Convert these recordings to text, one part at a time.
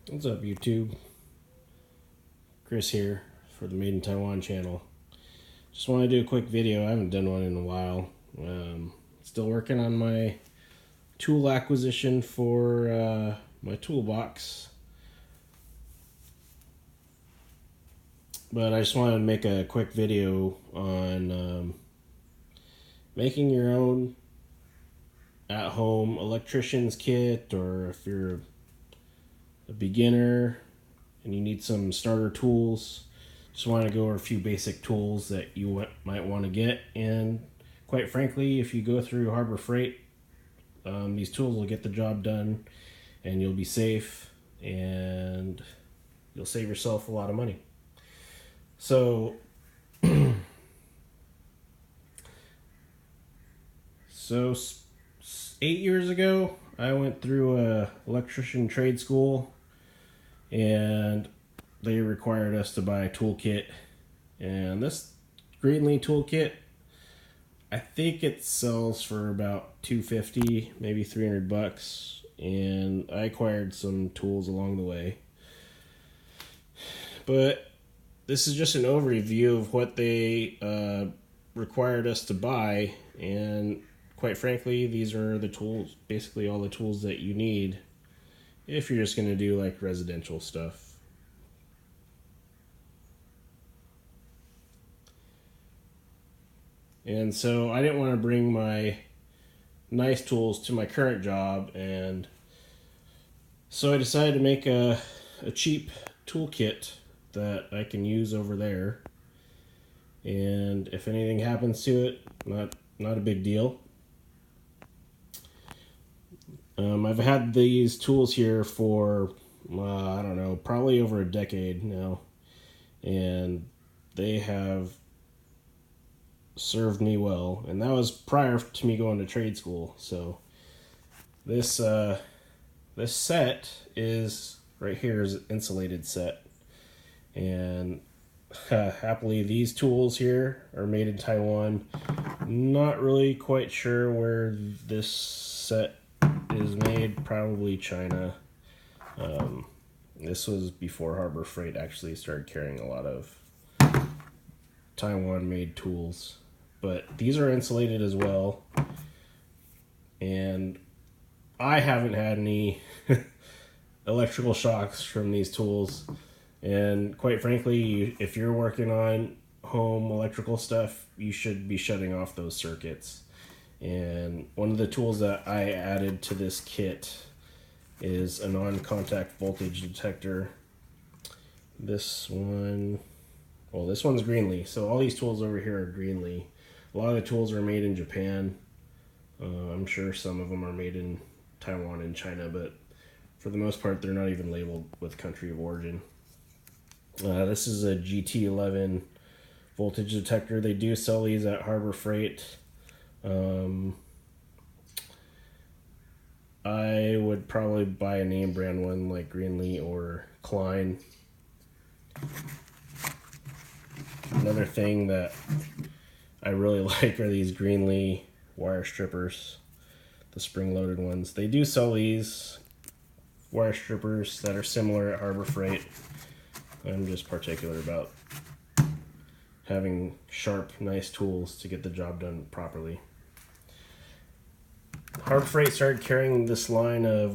What's up, YouTube? Chris here for the MadeInTaiwan channel. Just want to do a quick video. I haven't done one in a while. Still working on my tool acquisition for my toolbox. But I just wanted to make a quick video on making your own at-home electrician's kit, or if you're a beginner and you need some starter tools. Just want to go over a few basic tools that you might want to get. And quite frankly, if you go through Harbor Freight, these tools will get the job done, and you'll be safe, and you'll save yourself a lot of money. So, 8 years ago, I went through a electrician trade school, and they required us to buy a toolkit. And this Greenlee toolkit, I think it sells for about $250, maybe $300, and I acquired some tools along the way. But this is just an overview of what they required us to buy, and quite frankly, these are the tools, basically all the tools that you need if you're just going to do like residential stuff. And so I didn't want to bring my nice tools to my current job, and so I decided to make a cheap toolkit that I can use over there. And if anything happens to it, not a big deal. I've had these tools here for, I don't know, probably over a decade now. And they have served me well. And that was prior to me going to trade school. So this set is, right here, is Insulated Set. And happily, these tools here are made in Taiwan. Not really quite sure where this set is made, probably China. This was before Harbor Freight actually started carrying a lot of Taiwan-made tools. But these are insulated as well. And I haven't had any electrical shocks from these tools. And quite frankly, if you're working on home electrical stuff, you should be shutting off those circuits. And one of the tools that I added to this kit is a non-contact voltage detector. This one's Greenlee. So all these tools over here are Greenlee. A lot of the tools are made in Japan. I'm sure some of them are made in Taiwan and China, but for the most part, they're not even labeled with country of origin. This is a GT11 voltage detector. They do sell these at Harbor Freight. I would probably buy a name brand one like Greenlee or Klein. Another thing that I really like are these Greenlee wire strippers, the spring-loaded ones. They do sell these wire strippers that are similar at Harbor Freight. I'm just particular about having sharp, nice tools to get the job done properly. Harbor Freight started carrying this line of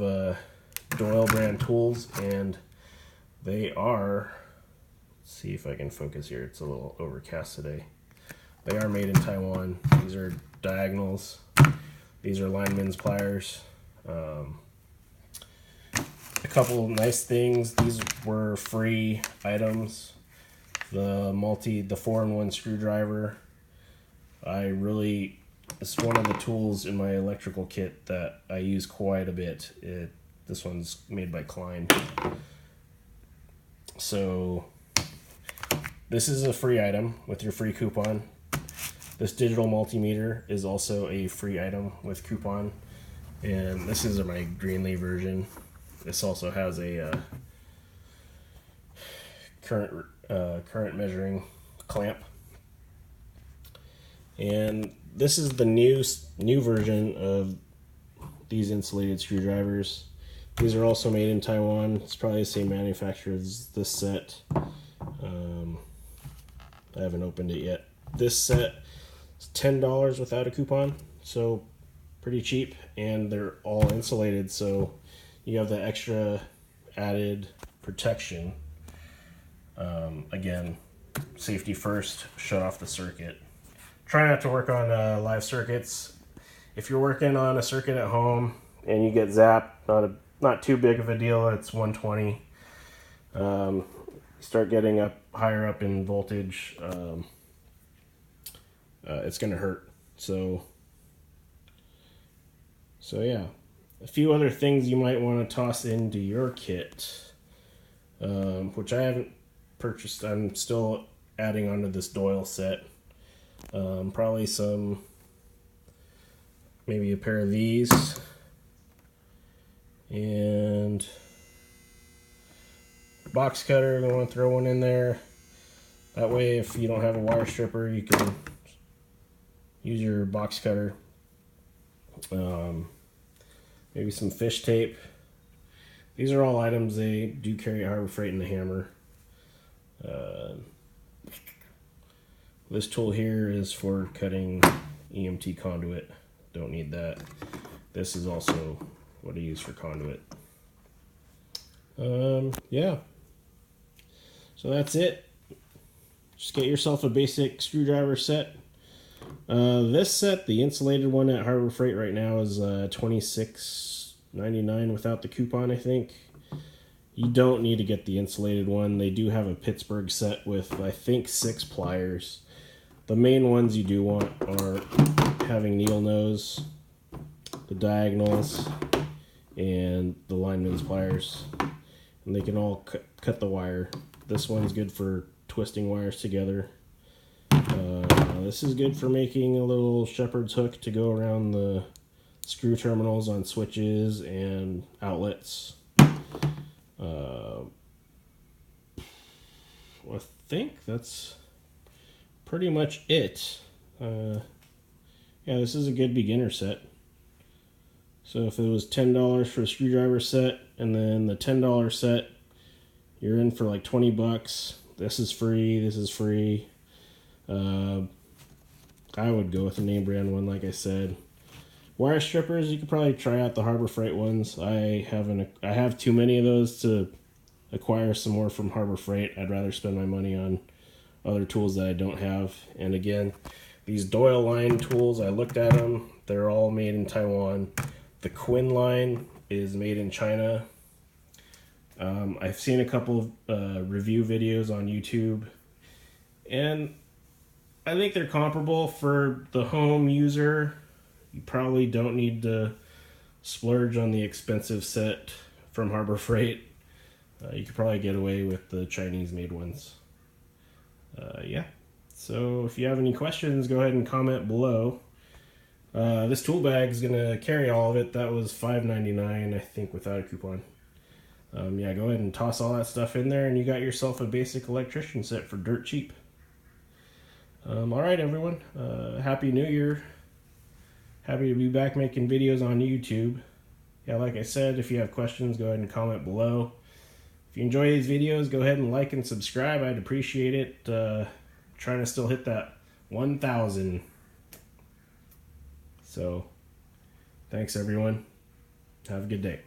Doyle brand tools, and they are, let's see if I can focus here, it's a little overcast today. They are made in Taiwan. These are diagonals. These are Lineman's pliers. A couple of nice things. These were free items. The 4-in-1 screwdriver. It's one of the tools in my electrical kit that I use quite a bit. This one's made by Klein. So this is a free item with your free coupon. This digital multimeter is also a free item with coupon. And this is my Greenlee version. This also has a current measuring clamp. And this is the new version of these insulated screwdrivers. These are also made in Taiwan. It's probably the same manufacturer as this set. I haven't opened it yet. This set is $10 without a coupon, so pretty cheap, and they're all insulated, so you have the extra added protection. Again, safety first, shut off the circuit. Try not to work on live circuits. If you're working on a circuit at home and you get zapped, not too big of a deal. It's 120. You start getting higher up in voltage, it's gonna hurt. So yeah, a few other things you might want to toss into your kit, which I haven't purchased. I'm still adding onto this Doyle set. Probably maybe a pair of these, and box cutter. I'm going to throw one in there. That way, if you don't have a wire stripper, you can use your box cutter. Maybe some fish tape. These are all items they do carry at Harbor Freight in the hammer. This tool here is for cutting EMT conduit. Don't need that. This is also what I use for conduit. Yeah. So that's it. Just get yourself a basic screwdriver set. This set, the insulated one at Harbor Freight right now, is $26.99 without the coupon, I think. You don't need to get the insulated one. They do have a Pittsburgh set with, I think, 6 pliers. The main ones you do want are having needle nose, the diagonals, and the lineman's pliers. And they can all cut the wire. This one's good for twisting wires together. This is good for making a little shepherd's hook to go around the screw terminals on switches and outlets. I think that's pretty much it. Yeah, this is a good beginner set. So if it was $10 for a screwdriver set, and then the $10 set, you're in for like 20 bucks. This is free. This is free. I would go with the name brand one, like I said. Wire strippers, you could probably try out the Harbor Freight ones. I have too many of those to acquire some more from Harbor Freight. I'd rather spend my money on other tools that I don't have. And again, these Doyle line tools, I looked at them. They're all made in Taiwan. The Quinn line is made in China. I've seen a couple of review videos on YouTube, and I think they're comparable. For the home user, you probably don't need to splurge on the expensive set from Harbor Freight. You could probably get away with the Chinese-made ones. Yeah. So if you have any questions, go ahead and comment below. This tool bag is going to carry all of it. That was $5.99, I think, without a coupon. Yeah, go ahead and toss all that stuff in there, and you got yourself a basic electrician set for dirt cheap. Alright, everyone. Happy New Year. Happy to be back making videos on YouTube. Yeah, like I said, if you have questions, go ahead and comment below. If you enjoy these videos, go ahead and like and subscribe. I'd appreciate it. Trying to still hit that 1,000. So, thanks everyone. Have a good day.